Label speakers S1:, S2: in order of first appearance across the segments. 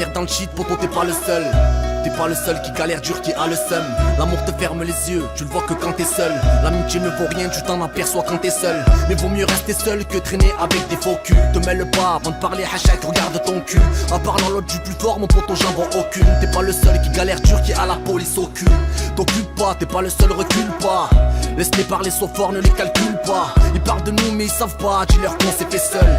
S1: dernière dans le shit, poto t'es pas le seul. T'es pas le seul qui galère dur, qui a le seum. L'amour te ferme les yeux, tu le vois que quand t'es seul. L'amitié ne vaut rien, tu t'en aperçois quand t'es seul. Mais vaut mieux rester seul que traîner avec des faux culs. Te mêle pas avant de parler, hachak, regarde ton cul. En parlant l'autre du plus fort, mon poteau j'en vois aucune. T'es pas le seul qui galère dur, qui a la police au cul. T'occupe pas, t'es pas le seul, recule pas. Laisse-les parler so fort, ne les calcule pas. Ils parlent de nous mais ils savent pas, dis-leur qu'on s'est fait seul.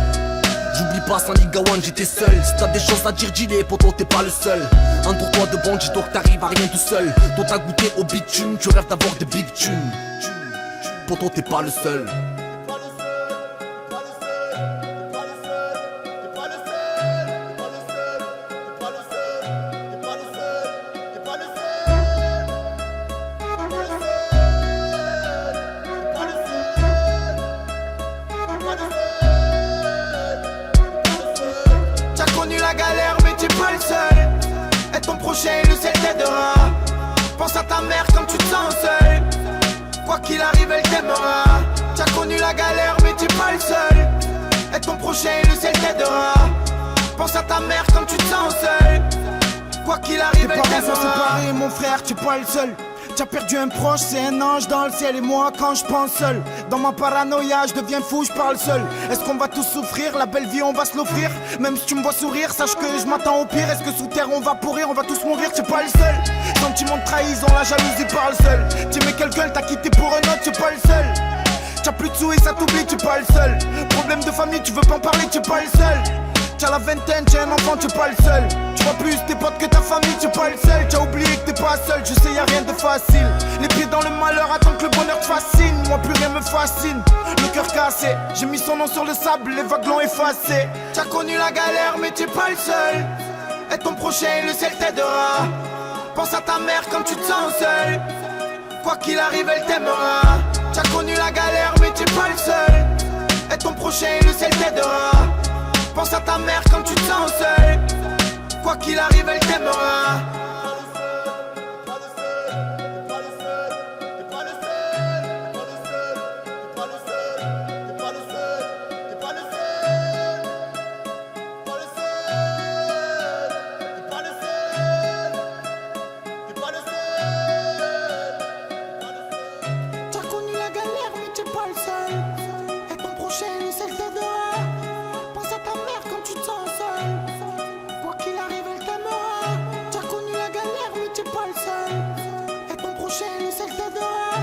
S1: J'oublie pas, sans Ligawan j'étais seul. Si t'as des choses à dire, dis-les, poto t'es pas le seul. Entoure-toi de bon, dis-toi que t'arrives à rien tout seul. Toi t'as goûté au bitume, tu rêves d'avoir des big tunes. Poto t'es pas le seul.
S2: Le ciel t'aidera. Pense à ta mère quand tu te sens seul. Quoi qu'il arrive elle t'aimera. T'as connu la galère mais t'es pas le seul. Et ton prochain le ciel t'aidera. Pense à ta mère quand tu te sens seul. Quoi qu'il arrive elle t'aimera. Tes parents sont séparés mon frère, t'es pas le seul. T'as perdu un proche, c'est un ange dans le ciel. Et moi quand je pense seul, dans ma paranoïa je deviens fou, je parle seul. Est-ce qu'on va tous souffrir, la belle vie on va se l'offrir. Même si tu me vois sourire, sache que je m'attends au pire. Est-ce que sous terre on va pourrir, on va tous mourir, t'es pas le seul. Sentiment de trahison, la jalousie parle seul. T'aimais quelqu'un, t'as quitté pour un autre, t'es pas le seul. T'as plus de sous et ça t'oublie, t'es pas le seul. Problème de famille, tu veux pas en parler, t'es pas le seul. T'as la vingtaine, t'es un enfant, t'es pas le seul. Tu vois plus tes potes que ta famille, t'es pas le seul. T'as oublié que t'es pas seul, je sais y'a rien de facile. Les pieds dans le malheur, attends que le bonheur te fascine. Moi plus rien me fascine, le cœur cassé. J'ai mis son nom sur le sable, les vagues l'ont effacé. T'as connu la galère mais t'es pas le seul. Et ton prochain, le ciel t'aidera. Pense à ta mère quand tu te sens seul. Quoi qu'il arrive elle t'aimera. T'as connu la galère mais t'es pas le seul. Et ton prochain, le ciel t'aidera. Pense à ta mère quand tu te sens seul. Quoi qu'il arrive elle t'aimera. T'as connu la galère mais t'es pas le seul. Et ton prochain, le ciel t'aidera. Pense à ta mère quand tu te sens seul. Quoi qu'il arrive elle t'aimera. T'as connu la galère mais t'es pas le seul. Et ton prochain le ciel t'aidera.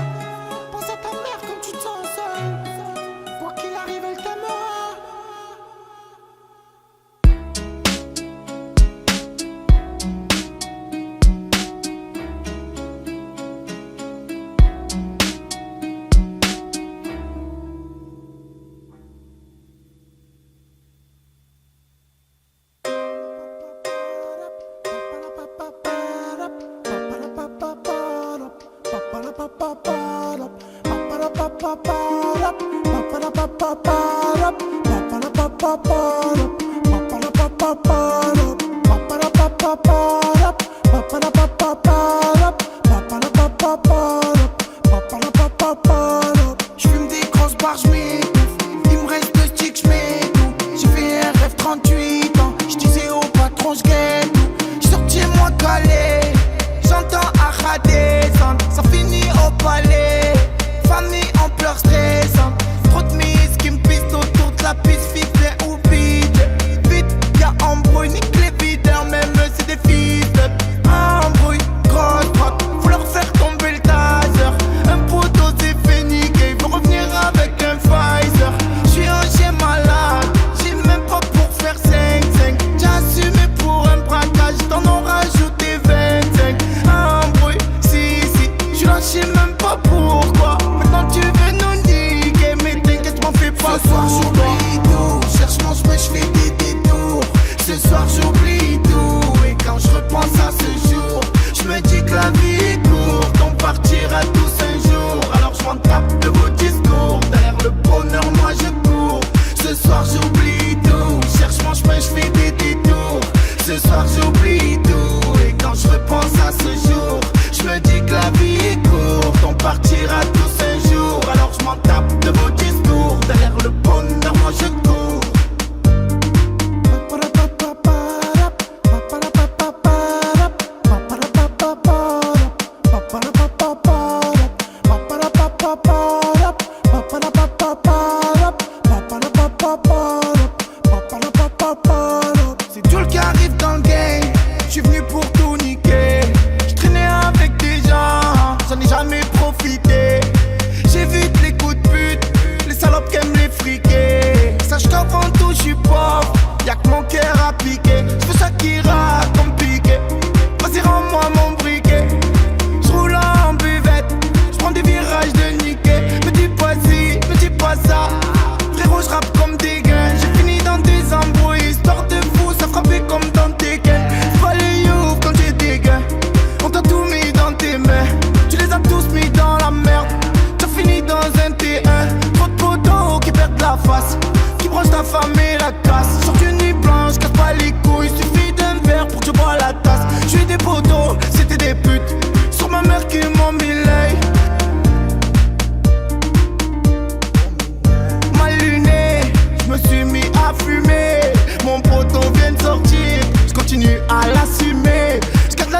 S2: Pense à ta mère quand tu te sens seul. Quoi qu'il arrive elle t'aimera. J'fume des grosses barres, j'm'étouffe. Il me reste 2 sticks, j'm'étouffe. J'ai fait un rêve 38 ans. J'disais au patron, j'gagne tout. J'sortis moi calé. J'entends Acha descendre. Ça finit au palais. Famille en pleurs stressantes. Trop de mises qui me pistent autour de la piste. Fixe ou vide. Vite, y'a embrouille, nique les videurs. Même c'est des filles.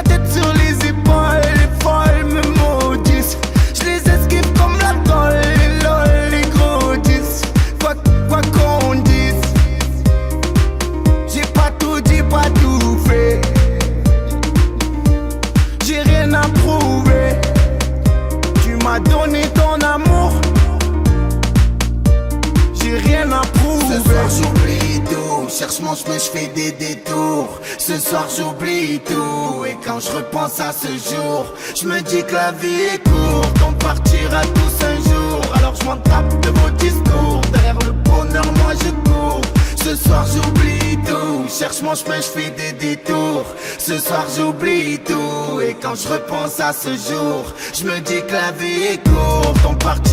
S2: la tête sur les épaules, les folles me maudissent. Je les esquive comme la colle, les lol, les gros 10. Quoi qu'on dise, j'ai pas tout dit, pas tout fait. J'ai rien à prouver. Tu m'as donné ton amour, j'ai rien à prouver.
S1: Ce soir j'oublie tout, cherche mon chemin, je fais des détours. Ce soir j'oublie tout, et quand je repense à ce jour, je me dis que la vie est courte, on partira tous un jour. Alors je m'en tape de vos discours, derrière le bonheur moi je cours. Ce soir j'oublie tout, cherche mon chemin, je fais des détours. Ce soir j'oublie tout, et quand je repense à ce jour, je me dis que la vie est courte, on partira